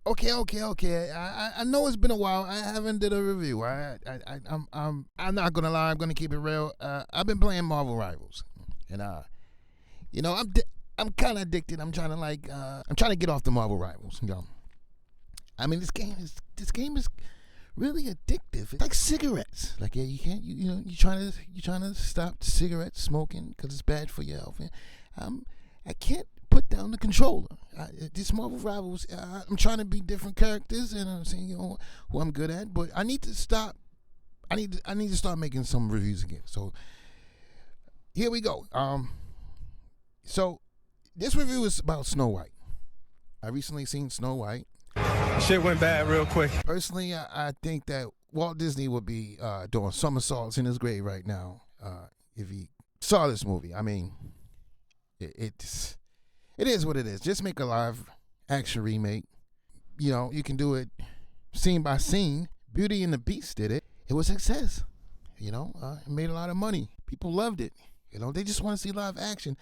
Okay. I know it's been a while. I haven't did a review. I'm not gonna lie. I'm gonna keep it real. I've been playing Marvel Rivals, and I'm kind of addicted. I'm trying to get off the Marvel Rivals. I mean, this game is really addictive. It's like cigarettes. Like, yeah, you can't, you're trying to stop cigarette smoking because it's bad for your health. I can't put down the controller. This Marvel Rivals, I'm trying to be different characters, and I'm saying, who I'm good at, but I need to stop. I need to start making some reviews again. So here we go. So this review is about Snow White. I recently seen Snow White. Shit went bad real quick. Personally, I think that Walt Disney would be doing somersaults in his grave right now if he saw this movie. I mean, it is what it is. Just make a live action remake. You can do it scene by scene. Beauty and the Beast did it. It was a success. It made a lot of money. People loved it. They just want to see live action.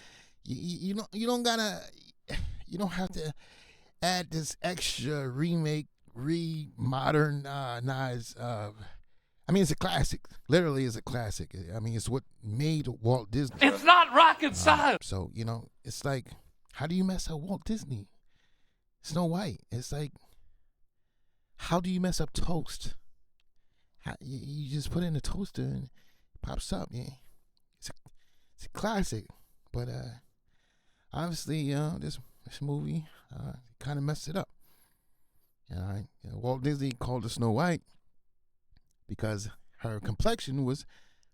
You don't have to add this extra remake, modernize. I mean, it's a classic. Literally, it's a classic. I mean, it's what made Walt Disney. It's not rocket science. So it's like, how do you mess up Walt Disney? Snow White. It's like, how do you mess up toast? You just put it in the toaster and it pops up. Yeah, it's a classic. But obviously, this movie kind of messed it up. Walt Disney called her Snow White because her complexion was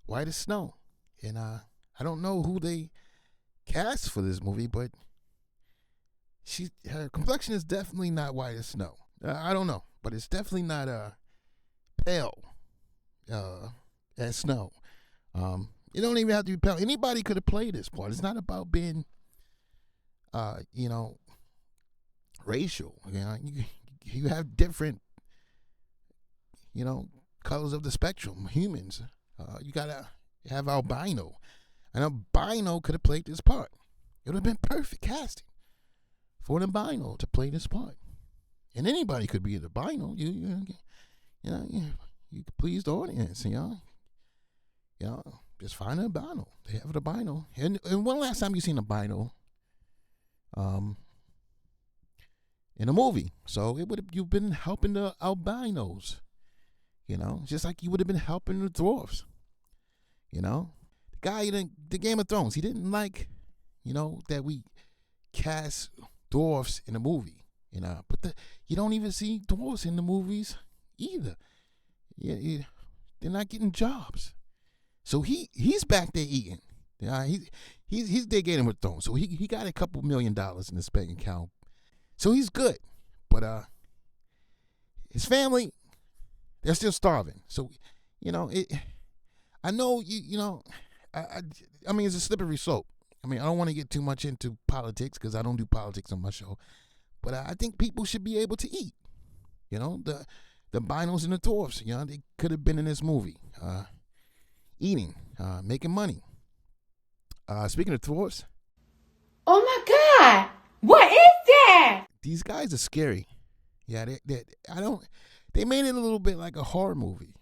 white as snow. And I don't know who they cast for this movie, but her complexion is definitely not white as snow. I don't know, but it's definitely not pale as snow. You don't even have to be pale. Anybody could have played this part. It's not about being, racial. You have different, colors of the spectrum. Humans. You gotta have albino. An albino could have played this part. It would have been perfect casting for an albino to play this part. And anybody could be an albino. You could please the audience. Just find an albino. They have an albino. And when last time you seen an albino? In a movie. So you've been helping the albinos. Just like you would have been helping the dwarfs. The guy in the Game of Thrones, he didn't like, that we cast dwarfs in a movie. But you don't even see dwarfs in the movies either. They're not getting jobs. So he's back there eating. He's there Game of Thrones. So he got a couple $1 million in his bank account. So he's good. But his family, they're still starving. So, I know, I mean, it's a slippery slope. I mean, I don't want to get too much into politics because I don't do politics on my show. But I think people should be able to eat. The binos and the dwarfs, they could have been in this movie. Eating, making money. Speaking of dwarfs. Oh my God! What is that? These guys are scary. Yeah, they made it a little bit like a horror movie.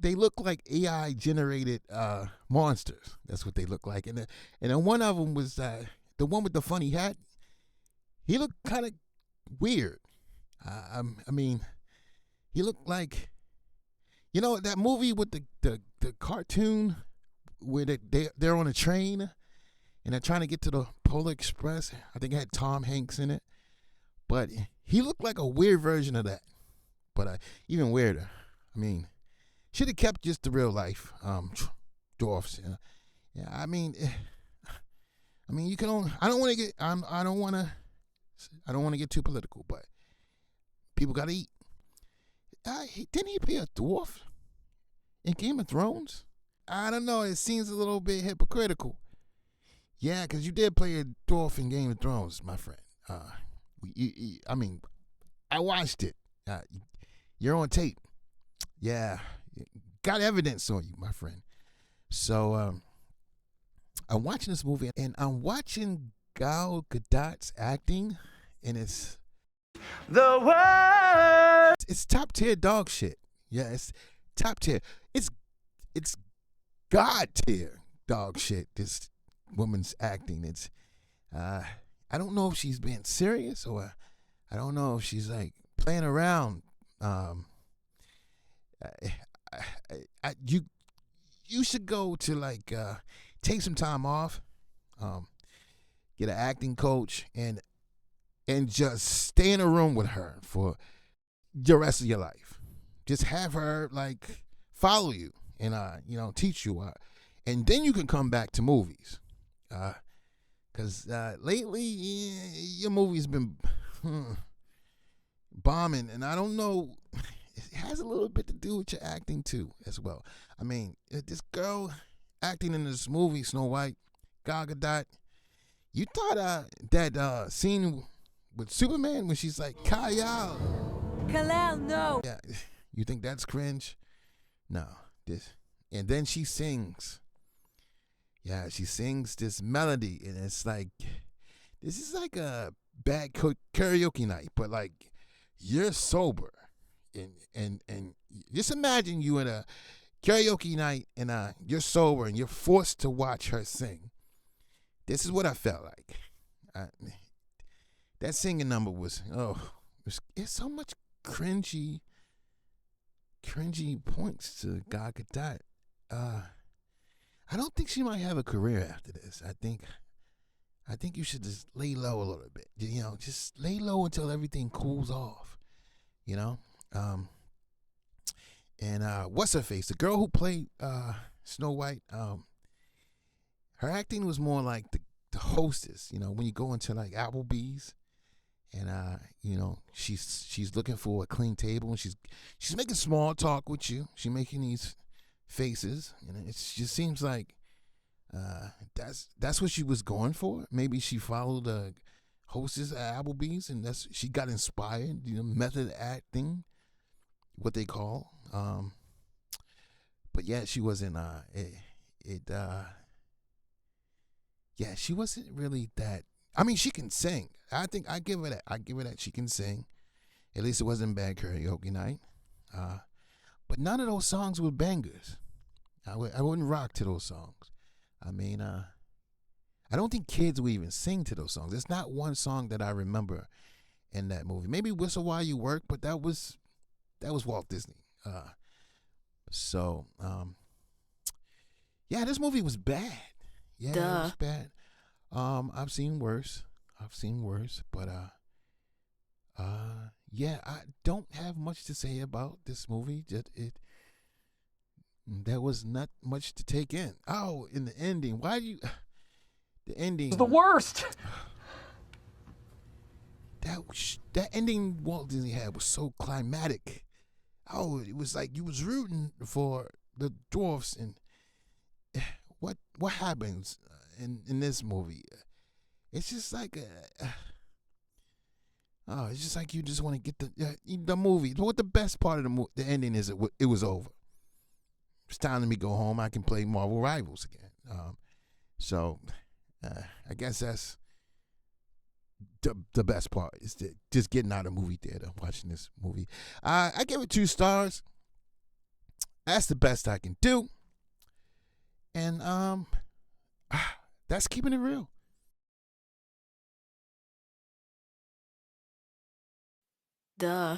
They look like AI generated monsters. That's what they look like. And then one of them was the one with the funny hat. He looked kind of weird. I mean, he looked like, that movie with the cartoon where they're on a train and they're trying to get to the Polar Express. I think it had Tom Hanks in it. But he looked like a weird version of that. But even weirder. I mean, should have kept just the real life dwarfs. Yeah, I mean, you can only. I don't want to get too political, but people gotta eat. Didn't he play a dwarf in Game of Thrones? I don't know. It seems a little bit hypocritical. Yeah, because you did play a dwarf in Game of Thrones, my friend. I mean, I watched it. You're on tape. Yeah, got evidence on you, my friend. So I'm watching this movie, and I'm watching Gal Gadot's acting, and it's The world. it's top tier dog shit. Yeah, it's top tier. It's god tier dog shit. This woman's acting. It's I don't know if she's being serious or I don't know if she's like playing around. You should go to like take some time off, get an acting coach, and just stay in a room with her for the rest of your life. Just have her like follow you and teach you, and then you can come back to movies. Cause lately your movie's been bombing, and I don't know. It has a little bit to do with your acting too, as well. I mean, this girl acting in this movie, Snow White, Gal Gadot. You thought that scene with Superman when she's like, Kal-El. Kal-El, no. Yeah, you think that's cringe? No, this. And then she sings. Yeah, she sings this melody, and it's like, this is like a bad karaoke night, but like, you're sober. And just imagine you in a karaoke night and you're sober and you're forced to watch her sing. This is what I felt like. That singing number was it's so much cringy points to Gal Gadot. I don't think she might have a career after this. I think you should just lay low a little bit. Just lay low until everything cools off. And what's her face? The girl who played Snow White. Her acting was more like the hostess. When you go into like Applebee's, and she's looking for a clean table, and she's making small talk with you. She's making these faces, and it just seems like that's what she was going for. Maybe she followed the hostess at Applebee's, and she got inspired. Method acting, what they call. But yeah, she wasn't. Yeah, she wasn't really that. I mean, she can sing. I think I give her that. She can sing. At least it wasn't bad karaoke night. But none of those songs were bangers. I wouldn't rock to those songs. I mean, I don't think kids would even sing to those songs. There's not one song that I remember in that movie. Maybe Whistle While You Work, but that was Walt Disney. Yeah, this movie was bad. Yeah, Duh. It was bad. I've seen worse, but yeah, I don't have much to say about this movie. There was not much to take in. Oh, in the ending, the ending? It's the worst. That ending Walt Disney had was so climatic. Oh, it was like you was rooting for the dwarfs, and what happens in this movie? It's just like it's just like you just want to get the movie. What the best part of the ending is? It was over. It's time to me go home. I can play Marvel Rivals again. So I guess that's the best part is just getting out of the movie theater, watching this movie. I give it 2 stars. That's the best I can do. And that's keeping it real. Duh.